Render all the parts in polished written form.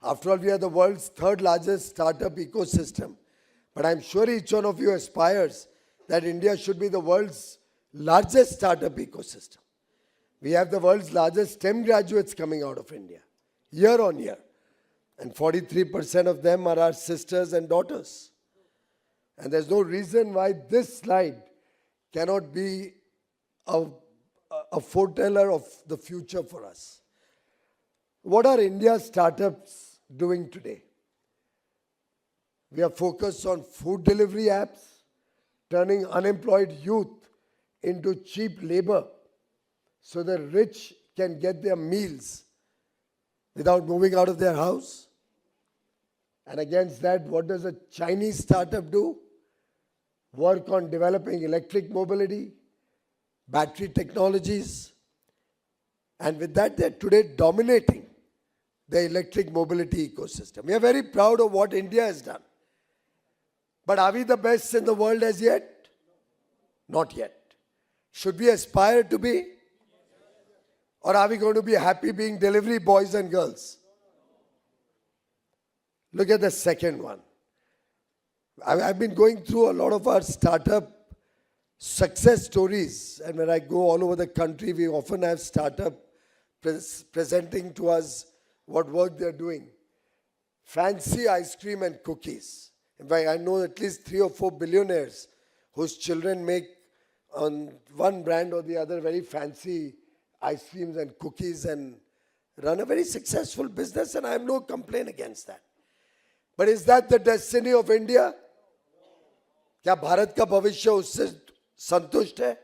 After all, we are the world's third largest startup ecosystem. But I'm sure each one of you aspires that India should be the world's largest startup ecosystem. We have the world's largest STEM graduates coming out of India, year on year. And 43% of them are our sisters and daughters. And there's no reason why this slide cannot be a foreteller of the future for us. What are India's startups doing today? We are focused on food delivery apps, turning unemployed youth into cheap labor so the rich can get their meals without moving out of their house. And against that, what does a Chinese startup do? Work on developing electric mobility, battery technologies. And with that, they're today dominating the electric mobility ecosystem. We are very proud of what India has done. But are we the best in the world as yet? Not yet. Should we aspire to be? Or are we going to be happy being delivery boys and girls? Look at the second one. I've been going through a lot of our startup success stories. And when I go all over the country, we often have startup presenting to us what work they're doing. Fancy ice cream and cookies. In fact, I know at least 3 or 4 billionaires whose children make on one brand or the other very fancy ice creams and cookies and run a very successful business, and I have no complaint against that. But is that the destiny of India? क्या भारत का भविष्य उससे संतुष्ट है?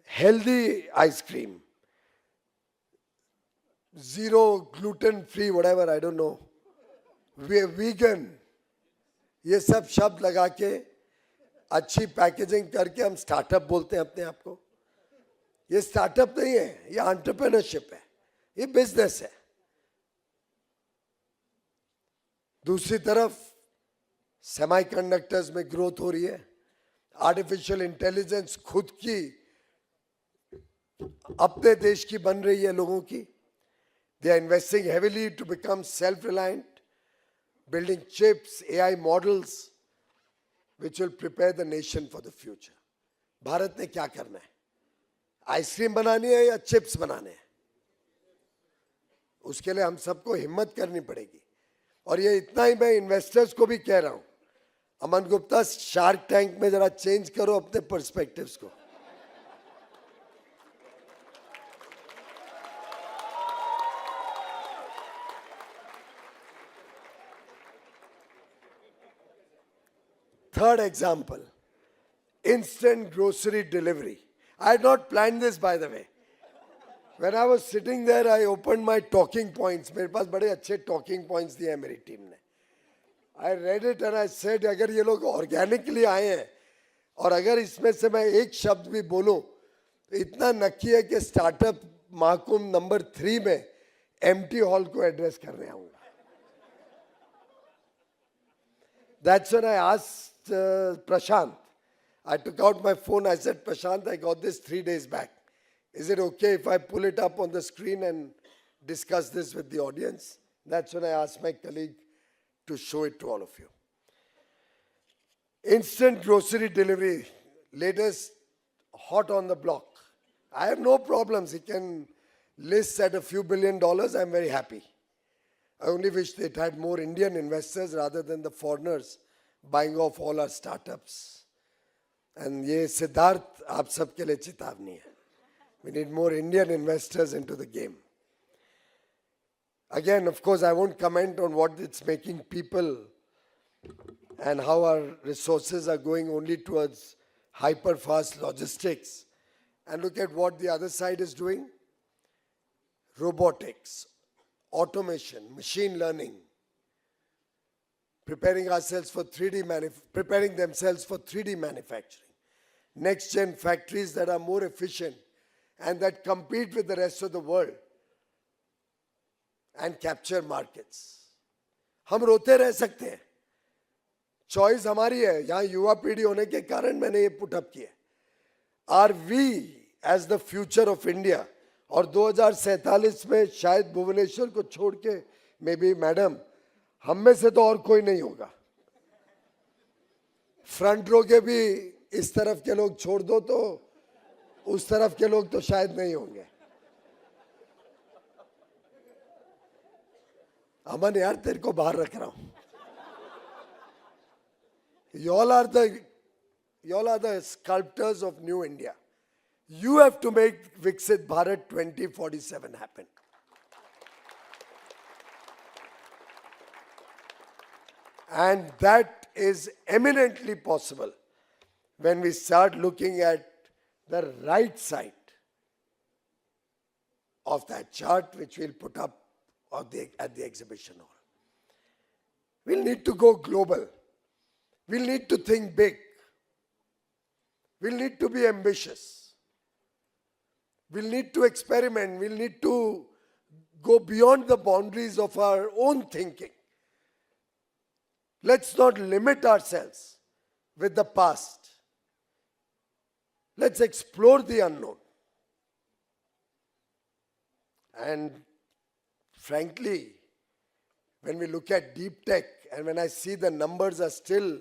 Healthy ice cream, zero gluten free, whatever, I don't know. Vegan, ये सब शब्द लगा के अच्छी पैकेजिंग करके हम स्टार्टअप बोलते हैं अपने आप को. ये स्टार्टअप नहीं है, ये एंटरप्रेन्योरशिप है, ये बिजनेस है. दूसरी तरफ सेमीकंडक्टर्स में ग्रोथ हो रही है. आर्टिफिशियल इंटेलिजेंस खुद की अपने देश की बन रही है लोगों की. They are investing heavily to become self-reliant, building chips, AI models, which will prepare the nation for the future. Bharat ने क्या करना है? आइसक्रीम बनानी है या चिप्स बनाने हैं? उसके लिए हम सबको हिम्मत करनी पड़ेगी. और ये इतना ही मैं इन्वेस्टर्स को भी कह रहा हूं, अमन गुप्ता, शार्क टैंक में जरा चेंज करो अपने पर्सपेक्टिव्स को. Third example, instant grocery delivery. I had not planned this, by the way. When I was sitting there, I opened my talking points. मेरे पास बड़े अच्छे talking points दिए हैं मेरी टीम ने. I read it and I said, अगर ये लोग organically आए हैं और अगर इसमें से मैं एक शब्द भी बोलूं, तो इतना नक्की है कि स्टार्टअप महाकुंभ नंबर 3 में empty hall को एड्रेस करने आऊंगा. That's when I asked Prashant. I took out my phone. I said, Prashant, I got this 3 days back. Is it okay if I pull it up on the screen and discuss this with the audience? That's when I asked my colleague to show it to all of you. Instant grocery delivery, latest hot on the block. I have no problems. He can list at a few $1 billion. I'm very happy. I only wish it had more Indian investors rather than the foreigners buying off all our startups. And ये सिद्धार्थ आप सबके लिए चेतावनी है. We need more Indian investors into the game. Again, of course, I won't comment on what it's making people and how our resources are going only towards hyper-fast logistics. And look at what the other side is doing. Robotics, automation, machine learning, preparing themselves for 3D manufacturing. Next-gen factories that are more efficient and that compete with the rest of the world and capture markets. हम रोते रह सकते हैं. Choice हमारी है. यहाँ युवा पीढ़ी होने के कारण मैंने ये पुटअप किया. Are we as the future of India? और 2047 में शायद भुवनेश्वर को छोड़ के मे बी मैडम, हम में से तो और कोई नहीं होगा. फ्रंट रो के भी इस तरफ के लोग छोड़ दो तो उस तरफ के लोग तो शायद नहीं होंगे. अमन यार, तेरे को बाहर रख रहा हूं. You all are the sculptors of New India. You have to make Viksit Bharat 2047 happen. And that is eminently possible when we start looking at the right side of that chart, which we'll put up at the exhibition hall. We'll need to go global. We'll need to think big. We'll need to be ambitious. We'll need to experiment. We'll need to go beyond the boundaries of our own thinking. Let's not limit ourselves with the past. Let's explore the unknown. And frankly, when we look at deep tech, and when I see the numbers are still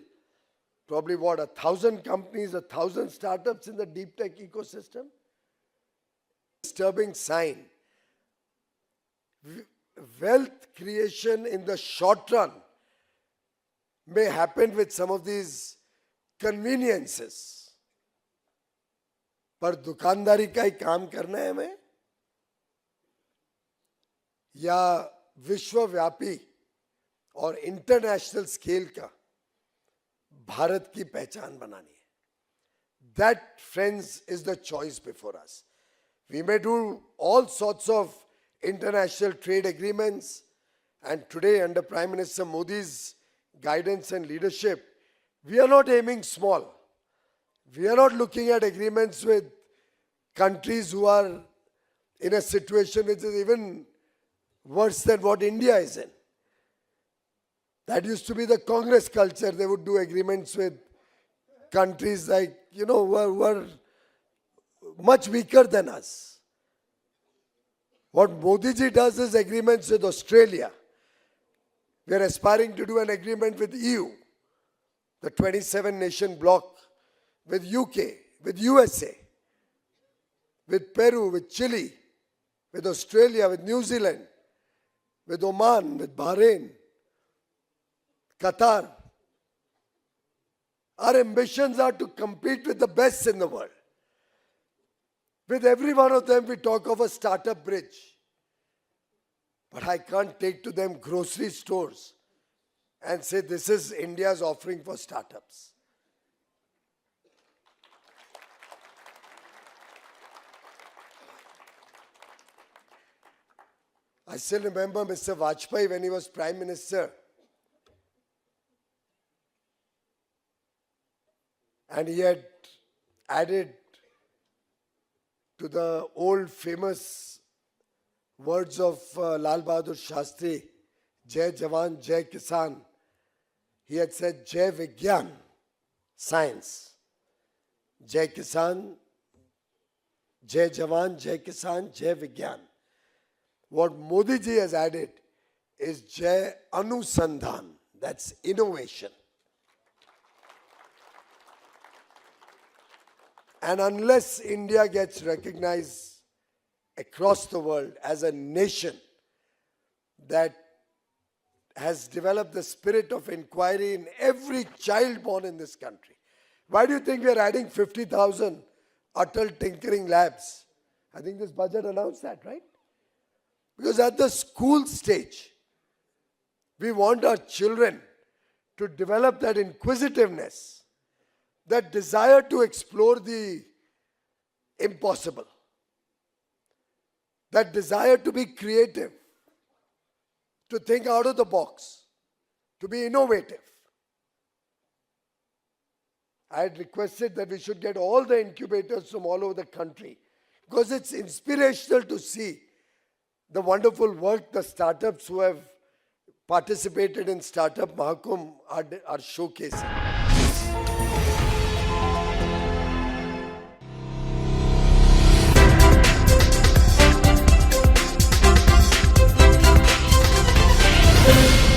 probably 1,000 companies, 1,000 startups in the deep tech ecosystem, disturbing sign. Wealth creation in the short run may happen with some of these conveniences. पर दुकानदारी का ही काम करना है हमें, या विश्वव्यापी और इंटरनेशनल स्केल का भारत की पहचान बनानी है. That, friends, is the choice before us. We may do all sorts of international trade agreements, and today under Prime Minister Modi's guidance and leadership, we are not aiming small. We are not looking at agreements with countries who are in a situation which is even worse than what India is in. That used to be the Congress culture. They would do agreements with countries like, who are much weaker than us. What Modi ji does is agreements with Australia. We are aspiring to do an agreement with EU, the 27-nation bloc, with UK, with USA, with Peru, with Chile, with Australia, with New Zealand, with Oman, with Bahrain, Qatar. Our ambitions are to compete with the best in the world. With every one of them, we talk of a startup bridge. But I can't take to them grocery stores and say this is India's offering for startups. I still remember Mr. Vajpayee when he was Prime Minister. And he had added to the old famous words of Lal Bahadur Shastri, Jai Jawan, Jai Kisan. He had said Jai Vigyan, science. Jai Kisan, Jai Jawan, Jai Kisan, Jai Vigyan. What Modi ji has added is Jai Anusandhan, that's innovation. And unless India gets recognized across the world as a nation that has developed the spirit of inquiry in every child born in this country. Why do you think we are adding 50,000 Atal Tinkering Labs? I think this budget announced that, right? Because at the school stage, we want our children to develop that inquisitiveness, that desire to explore the impossible, that desire to be creative, to think out of the box, to be innovative. I had requested that we should get all the incubators from all over the country because it's inspirational to see the wonderful work the startups who have participated in Startup Mahakumbh are showcasing. Thank you.